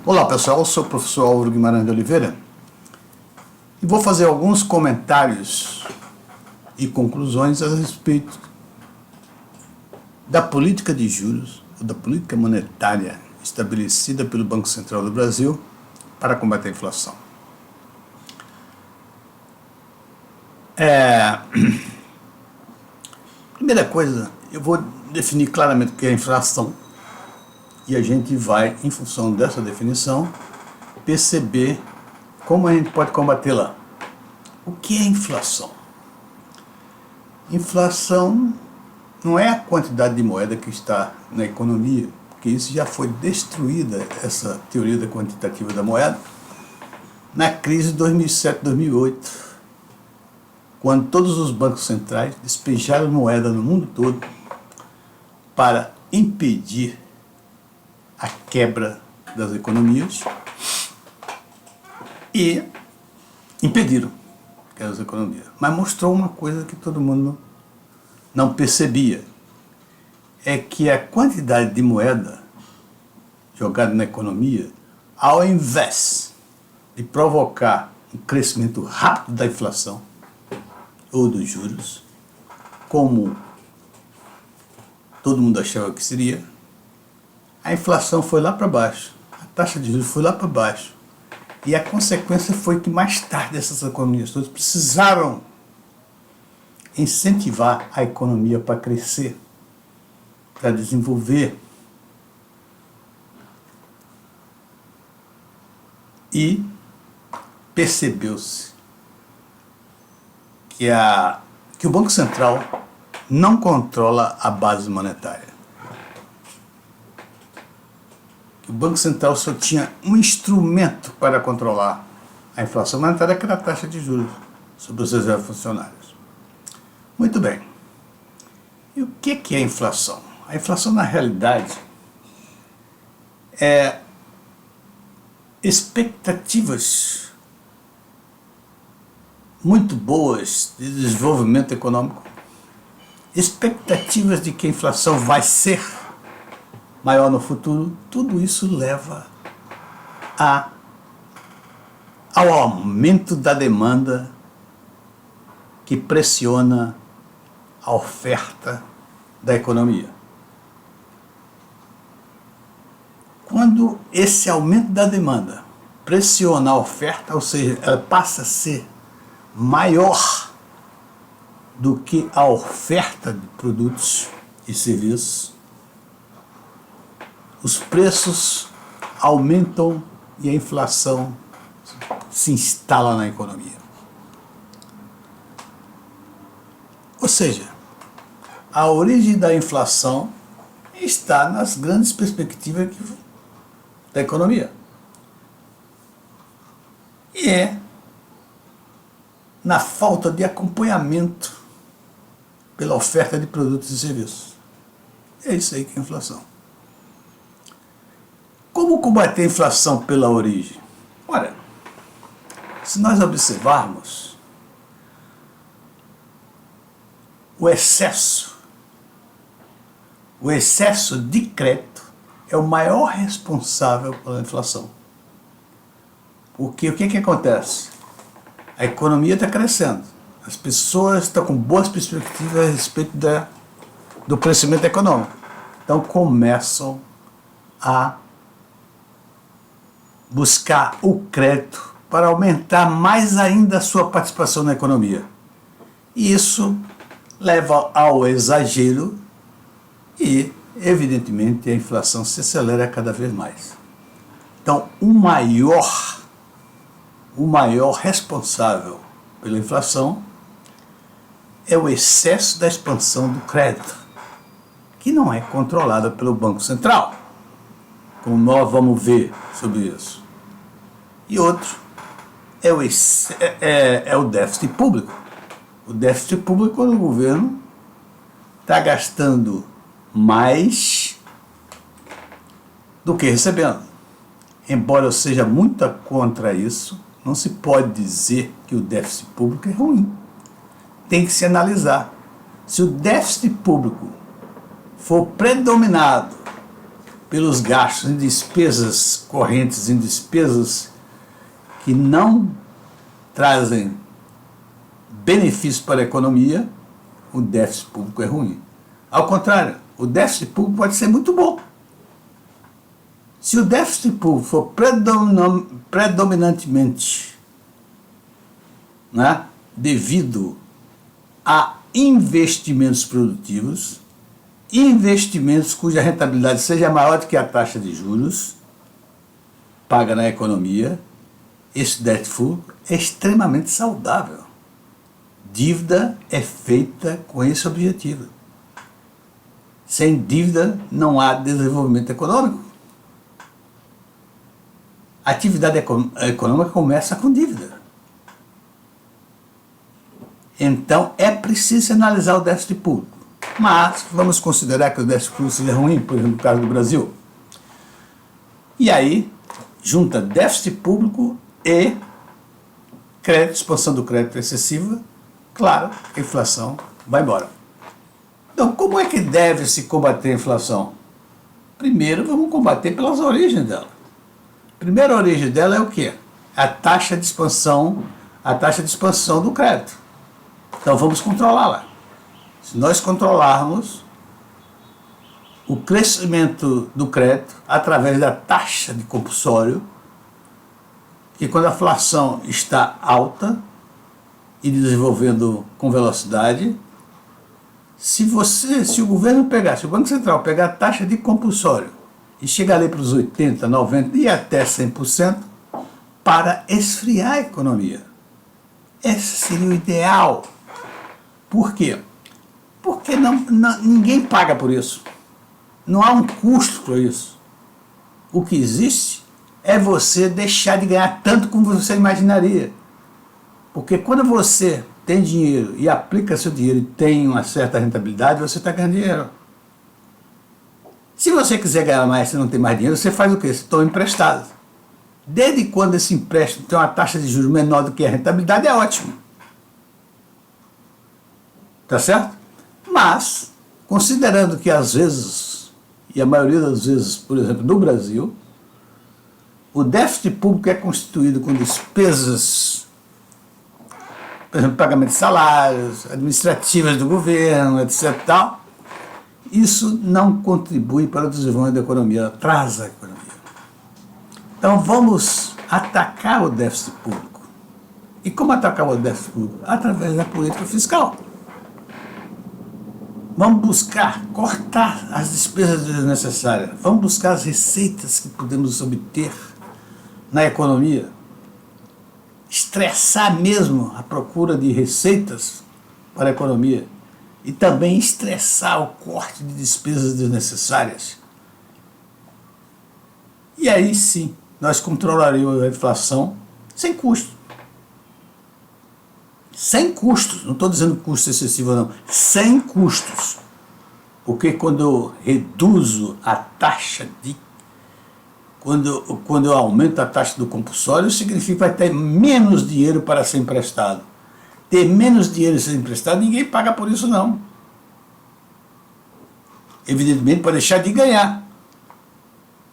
Olá pessoal, eu sou o professor Álvaro Guimarães de Oliveira e vou fazer alguns comentários e conclusões a respeito da política de juros, ou da política monetária estabelecida pelo Banco Central do Brasil para combater a inflação. Primeira coisa, eu vou definir claramente o que é inflação e a gente vai, em função dessa definição, perceber como a gente pode combatê-la. O que é inflação? Inflação não é a quantidade de moeda que está na economia, porque isso já foi destruída, essa teoria da quantitativa da moeda, na crise de 2007-2008, quando todos os bancos centrais despejaram moeda no mundo todo para impedir a quebra das economias e impediram a quebra das economias. Mas mostrou uma coisa que todo mundo não percebia, é que a quantidade de moeda jogada na economia, ao invés de provocar um crescimento rápido da inflação ou dos juros, como todo mundo achava que seria, a inflação foi lá para baixo, a taxa de juros foi lá para baixo. E a consequência foi que mais tarde essas economias todas precisaram incentivar a economia para crescer, para desenvolver. E percebeu-se que o Banco Central não controla a base monetária. O Banco Central só tinha um instrumento para controlar a inflação monetária, que era a taxa de juros sobre os reservas funcionários. Muito bem. E o que é a inflação? A inflação, na realidade, é expectativas muito boas de desenvolvimento econômico, expectativas de que a inflação vai ser maior no futuro. Tudo isso leva ao aumento da demanda, que pressiona a oferta da economia. Quando esse aumento da demanda pressiona a oferta, ou seja, ela passa a ser maior do que a oferta de produtos e serviços, os preços aumentam e a inflação se instala na economia. Ou seja, a origem da inflação está nas grandes perspectivas da economia. E é na falta de acompanhamento pela oferta de produtos e serviços. É isso aí que é a inflação. Como combater a inflação pela origem? Olha, se nós observarmos, o excesso de crédito é o maior responsável pela inflação. Porque o que acontece? A economia está crescendo, as pessoas estão com boas perspectivas a respeito do crescimento econômico. Então começam a buscar o crédito para aumentar mais ainda a sua participação na economia. E isso leva ao exagero e, evidentemente, a inflação se acelera cada vez mais. Então, o maior responsável pela inflação é o excesso da expansão do crédito, que não é controlada pelo Banco Central, como nós vamos ver sobre isso. E outro é o déficit público. O déficit público, quando o governo está gastando mais do que recebendo. Embora eu seja muito contra isso, não se pode dizer que o déficit público é ruim. Tem que se analisar. Se o déficit público for predominado pelos gastos em despesas correntes, em despesas que não trazem benefícios para a economia, o déficit público é ruim. Ao contrário, o déficit público pode ser muito bom. Se o déficit público for predominantemente, né, devido a investimentos produtivos, investimentos cuja rentabilidade seja maior do que a taxa de juros paga na economia, esse déficit público é extremamente saudável. Dívida é feita com esse objetivo. Sem dívida não há desenvolvimento econômico. A atividade econômica começa com dívida. Então é preciso analisar o déficit público. Mas vamos considerar que o déficit público seja ruim, por exemplo, no caso do Brasil. E aí, junta déficit público e crédito, expansão do crédito excessiva, claro, a inflação vai embora. Então, como é que deve se combater a inflação? Primeiro, vamos combater pelas origens dela. A primeira origem dela é o quê? A taxa de expansão do crédito. Então, vamos controlá-la. Se nós controlarmos o crescimento do crédito através da taxa de compulsório, que quando a inflação está alta e desenvolvendo com velocidade, se o governo pegar, se o Banco Central pegar a taxa de compulsório e chegar ali para os 80%, 90% e até 100%, para esfriar a economia. Esse seria o ideal. Por quê? Porque ninguém paga por isso. Não há um custo para isso. O que existe é você deixar de ganhar tanto como você imaginaria. Porque quando você tem dinheiro e aplica seu dinheiro e tem uma certa rentabilidade, você está ganhando dinheiro. Se você quiser ganhar mais e não tem mais dinheiro, você faz o quê? Você toma emprestado. Desde quando esse empréstimo tem uma taxa de juros menor do que a rentabilidade, é ótimo. Tá certo? Mas, considerando que às vezes, e a maioria das vezes, por exemplo, no Brasil, o déficit público é constituído com despesas, por exemplo, pagamento de salários, administrativas do governo, etc. Tal, isso não contribui para o desenvolvimento da economia, atrasa a economia. Então vamos atacar o déficit público. E como atacar o déficit público? Através da política fiscal. Vamos buscar cortar as despesas desnecessárias. Vamos buscar as receitas que podemos obter na economia. Estressar mesmo a procura de receitas para a economia. E também estressar o corte de despesas desnecessárias. E aí sim, nós controlaríamos a inflação sem custo. Sem custos, não estou dizendo custo excessivo não, sem custos. Porque quando eu reduzo a taxa quando eu aumento a taxa do compulsório, significa que vai ter menos dinheiro para ser emprestado. Ter menos dinheiro para ser emprestado, ninguém paga por isso não. Evidentemente, para deixar de ganhar.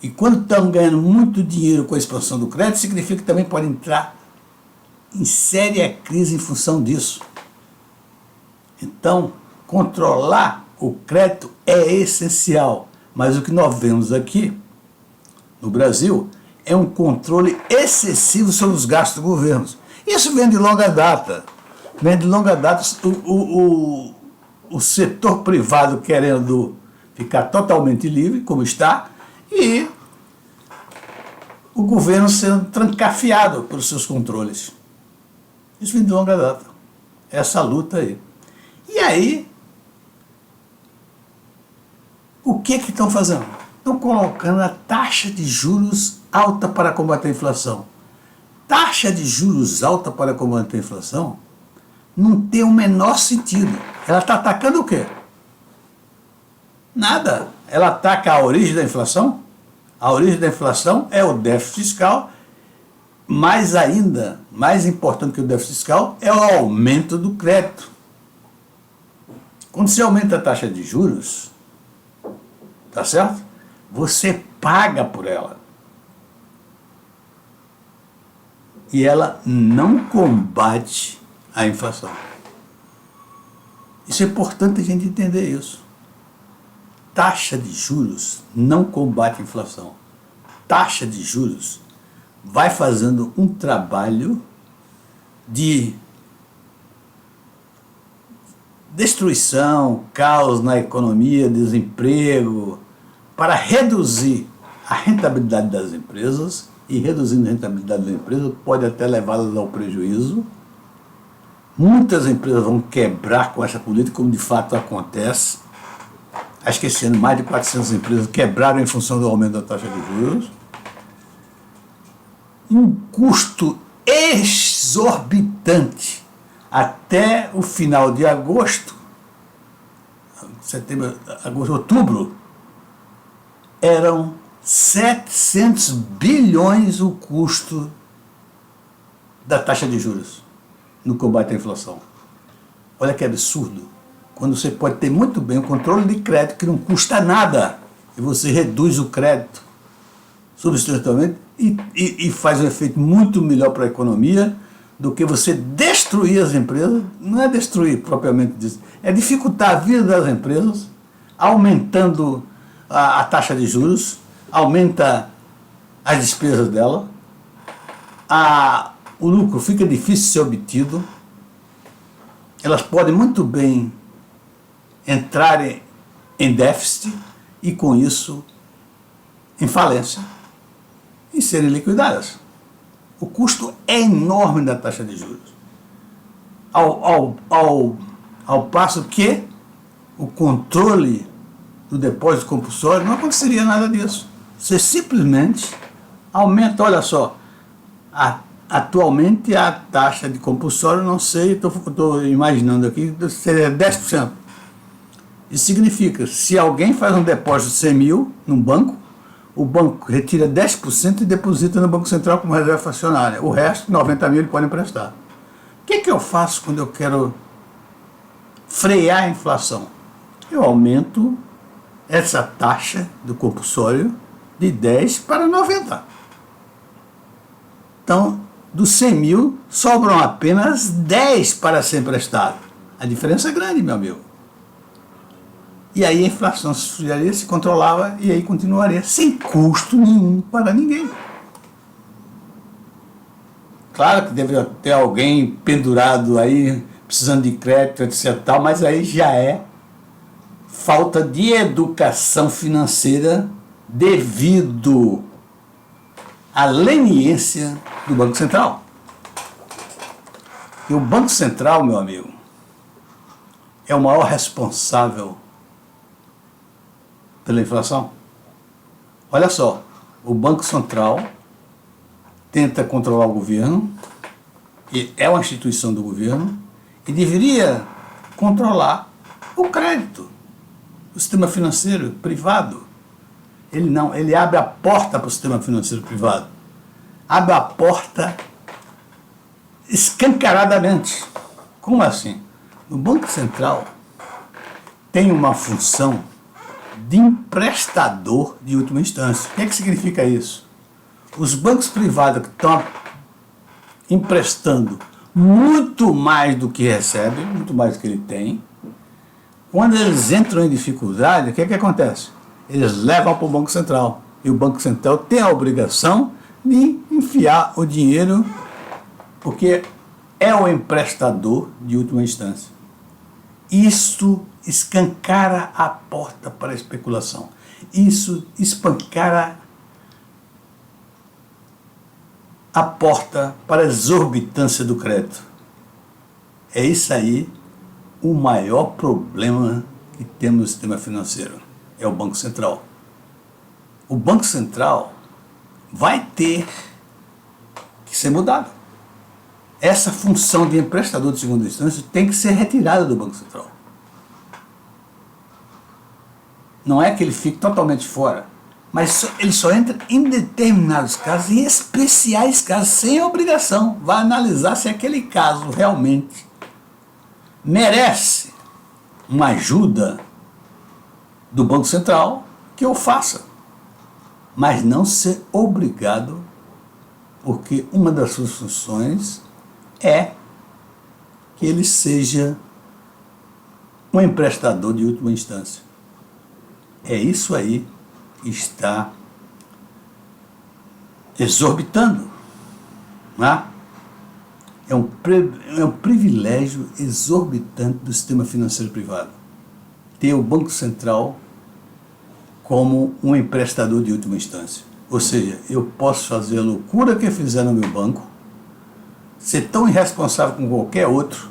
E quando estão ganhando muito dinheiro com a expansão do crédito, significa que também pode entrar em séria crise em função disso. Então, controlar o crédito é essencial. Mas o que nós vemos aqui, no Brasil, é um controle excessivo sobre os gastos do governo. Isso vem de longa data. Vem de longa data o setor privado querendo ficar totalmente livre, como está, e o governo sendo trancafiado pelos seus controles. Isso vem de longa data. Essa luta aí. E aí, o que estão fazendo? Estão colocando a taxa de juros alta para combater a inflação. Taxa de juros alta para combater a inflação não tem o menor sentido. Ela está atacando o quê? Nada. Ela ataca a origem da inflação. A origem da inflação é o déficit fiscal. Mais ainda, mais importante que o déficit fiscal, é o aumento do crédito. Quando se aumenta a taxa de juros, tá certo? você paga por ela. E ela não combate a inflação. Isso é importante a gente entender isso. Taxa de juros não combate a inflação. Taxa de juros vai fazendo um trabalho de destruição, caos na economia, desemprego, para reduzir a rentabilidade das empresas, e reduzindo a rentabilidade das empresas pode até levá-las ao prejuízo. Muitas empresas vão quebrar com essa política, como de fato acontece. Acho que esse ano mais de 400 empresas quebraram em função do aumento da taxa de juros. Um custo exorbitante até o final de agosto, setembro, agosto, outubro, eram 700 bilhões o custo da taxa de juros no combate à inflação. Olha que absurdo. Quando você pode ter muito bem o controle de crédito que não custa nada e você reduz o crédito substancialmente e faz um efeito muito melhor para a economia do que você destruir as empresas. Não é destruir propriamente disso, é dificultar a vida das empresas, aumentando a taxa de juros, aumenta as despesas dela, o lucro fica difícil de ser obtido, elas podem muito bem entrarem em déficit e com isso em falência e serem liquidadas. O custo é enorme da taxa de juros. Ao passo que o controle do depósito compulsório não aconteceria nada disso. Você simplesmente aumenta, olha só, atualmente a taxa de compulsório, não sei, estou imaginando aqui, seria 10%. Isso significa, se alguém faz um depósito de 100 mil num banco, o banco retira 10% e deposita no Banco Central como reserva fracionária. O resto, 90 mil, ele pode emprestar. O que eu faço quando eu quero frear a inflação? Eu aumento essa taxa do compulsório de 10 para 90. Então, dos 100 mil, sobram apenas 10 para ser emprestado. A diferença é grande, meu amigo. E aí a inflação se esfriaria, se controlava e aí continuaria sem custo nenhum para ninguém. Claro que deve ter alguém pendurado aí, precisando de crédito, etc. Mas aí já é falta de educação financeira devido à leniência do Banco Central. E o Banco Central, meu amigo, é o maior responsável pela inflação. Olha só, o Banco Central tenta controlar o governo, e é uma instituição do governo, e deveria controlar o crédito, o sistema financeiro privado. Ele não, ele abre a porta para o sistema financeiro privado. Abre a porta escancaradamente. Como assim? O Banco Central tem uma função de emprestador de última instância. O que é que significa isso? Os bancos privados que estão emprestando muito mais do que recebem, muito mais do que ele tem, quando eles entram em dificuldade, o que é que acontece? Eles levam para o Banco Central. E o Banco Central tem a obrigação de enfiar o dinheiro, porque é o emprestador de última instância. Isso escancara a porta para a especulação. Isso escancara a porta para a exorbitância do crédito. É isso aí o maior problema que temos no sistema financeiro. É o Banco Central. O Banco Central vai ter que ser mudado. Essa função de emprestador de segunda instância tem que ser retirada do Banco Central. Não é que ele fique totalmente fora, mas ele só entra em determinados casos, em especiais casos, sem obrigação. Vai analisar se aquele caso realmente merece uma ajuda do Banco Central, que eu faça. mas não ser obrigado, porque uma das suas funções é que ele seja um emprestador de última instância. É isso aí que está exorbitando, né? É um privilégio exorbitante do sistema financeiro privado ter o Banco Central como um emprestador de última instância. Ou seja, eu posso fazer a loucura que eu fizer no meu banco, ser tão irresponsável como qualquer outro,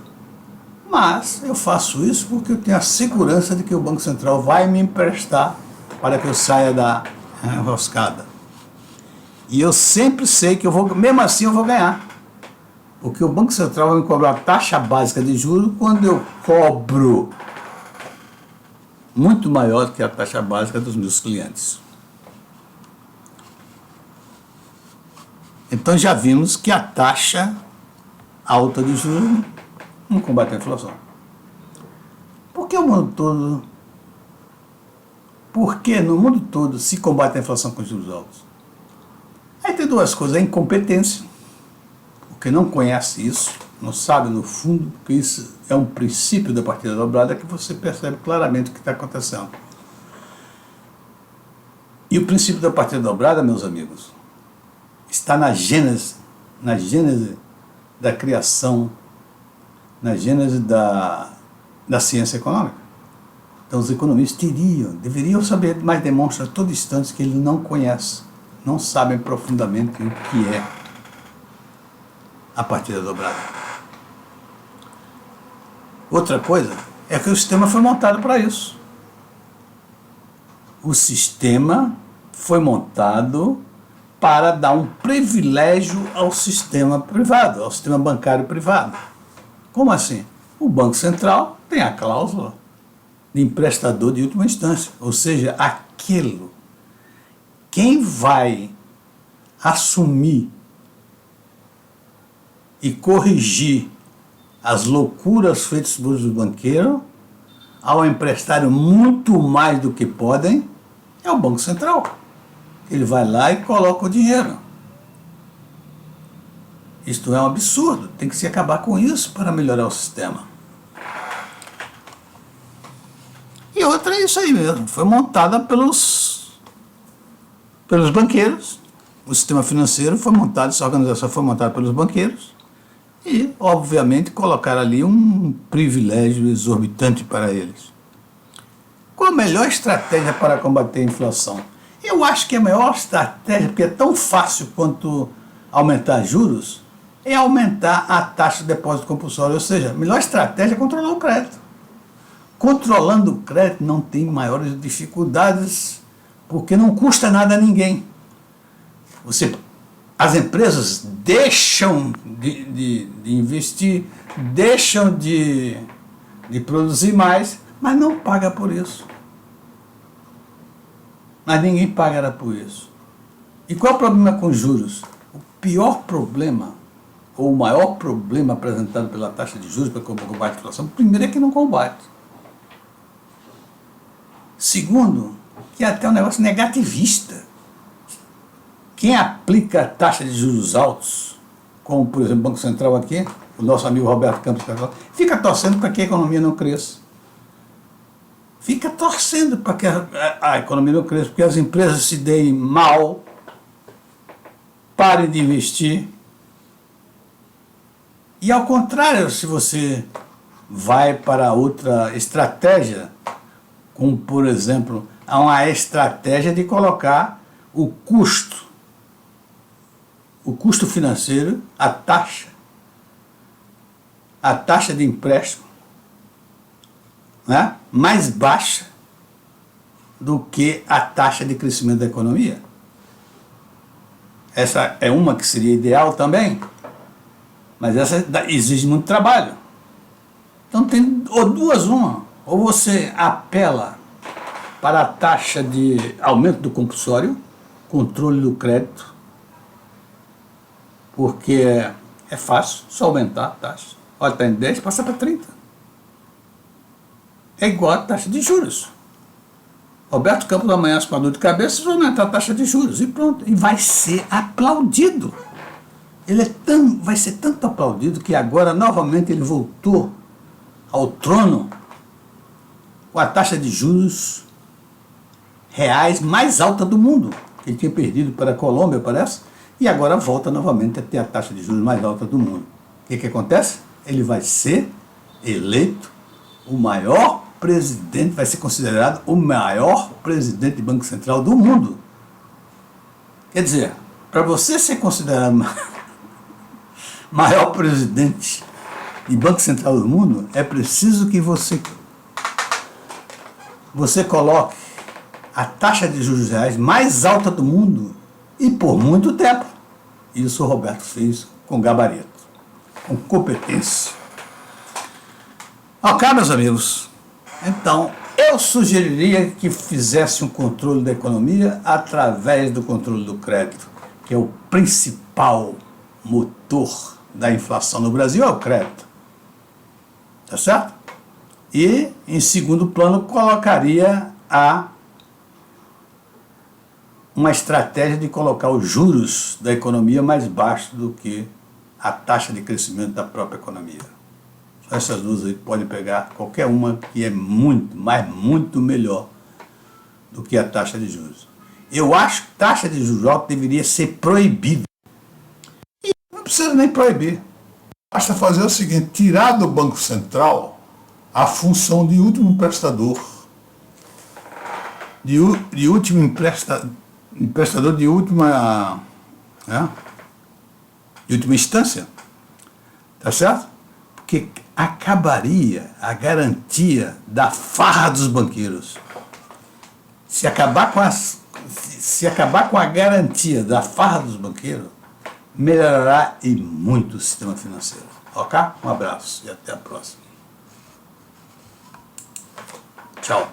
mas eu faço isso porque eu tenho a segurança de que o Banco Central vai me emprestar para que eu saia da enroscada. E eu sempre sei que eu vou, mesmo assim eu vou ganhar. Porque o Banco Central vai me cobrar a taxa básica de juros quando eu cobro muito maior do que a taxa básica dos meus clientes. Então já vimos que a taxa alta de juros não combate a inflação. Por que o mundo todo? Por que no mundo todo se combate a inflação com juros altos? Aí tem duas coisas: a incompetência, porque não conhece isso, não sabe no fundo, porque isso é um princípio da partida dobrada que você percebe claramente o que está acontecendo. E o princípio da partida dobrada, meus amigos, está na gênese da criação, na gênese da ciência econômica. Então os economistas deveriam saber, mas demonstram a todo instante que eles não conhecem, não sabem profundamente o que é a partida dobrada. Outra coisa é que o sistema foi montado para isso. O sistema foi montado para dar um privilégio ao sistema privado, ao sistema bancário privado. Como assim? O Banco Central tem a cláusula de emprestador de última instância, ou seja, quem vai assumir e corrigir as loucuras feitas pelos banqueiros ao emprestarem muito mais do que podem é o Banco Central. Ele vai lá e coloca o dinheiro. Isto é um absurdo, tem que se acabar com isso para melhorar o sistema. E outra é isso aí mesmo, foi montada pelos banqueiros. O sistema financeiro foi montado, essa organização foi montada pelos banqueiros e, obviamente, colocaram ali um privilégio exorbitante para eles. Qual a melhor estratégia para combater a inflação? Eu acho que a melhor estratégia, porque é tão fácil quanto aumentar juros, é aumentar a taxa de depósito compulsório, ou seja, a melhor estratégia é controlar o crédito. Controlando o crédito não tem maiores dificuldades, porque não custa nada a ninguém. As empresas deixam de investir, deixam de produzir mais, mas não paga por isso. Mas ninguém pagará por isso. E qual é o problema com juros? O pior problema, ou o maior problema apresentado pela taxa de juros para combater a inflação, primeiro é que não combate. Segundo, que é até um negócio negativista. Quem aplica a taxa de juros altos, como por exemplo o Banco Central aqui, o nosso amigo Roberto Campos, fica torcendo para que a economia não cresça. Fica torcendo para que a economia não cresça, porque as empresas se deem mal, parem de investir. E ao contrário, se você vai para outra estratégia, como por exemplo, uma estratégia de colocar o custo financeiro, a taxa de empréstimo, né, mais baixa do que a taxa de crescimento da economia. Essa é uma que seria ideal também, mas essa exige muito trabalho. Então tem ou você apela para a taxa de aumento do compulsório, controle do crédito, porque é fácil, só aumentar a taxa. Olha, está em 10, passa para 30. É igual a taxa de juros. Roberto Campos amanhece com a dor de cabeça, vai aumentar a taxa de juros e pronto. E vai ser aplaudido. Vai ser tanto aplaudido que agora novamente ele voltou ao trono com a taxa de juros reais mais alta do mundo. Ele tinha perdido para a Colômbia, parece, e agora volta novamente a ter a taxa de juros mais alta do mundo. O que acontece? Ele vai ser eleito o maior presidente, vai ser considerado o maior presidente de Banco Central do mundo. Quer dizer, para você ser considerado maior presidente de Banco Central do mundo, é preciso que você coloque a taxa de juros reais mais alta do mundo e por muito tempo. Isso o Roberto fez com gabarito, com competência. Ok, meus amigos? Então, eu sugeriria que fizesse um controle da economia através do controle do crédito, que é o principal motor da inflação no Brasil, é o crédito. Tá certo? E, em segundo plano, colocaria uma estratégia de colocar os juros da economia mais baixos do que a taxa de crescimento da própria economia. Só essas duas aí podem pegar qualquer uma que é muito, mas muito melhor do que a taxa de juros. Eu acho que taxa de juros alta deveria ser proibida. E não precisa nem proibir. Basta fazer o seguinte, tirar do Banco Central a função de último prestador, de último emprestador de última instância, tá certo? Porque acabaria a garantia da farra dos banqueiros. Se acabar com a garantia da farra dos banqueiros, melhorará e muito o sistema financeiro. Ok? Um abraço e até a próxima. Tchau.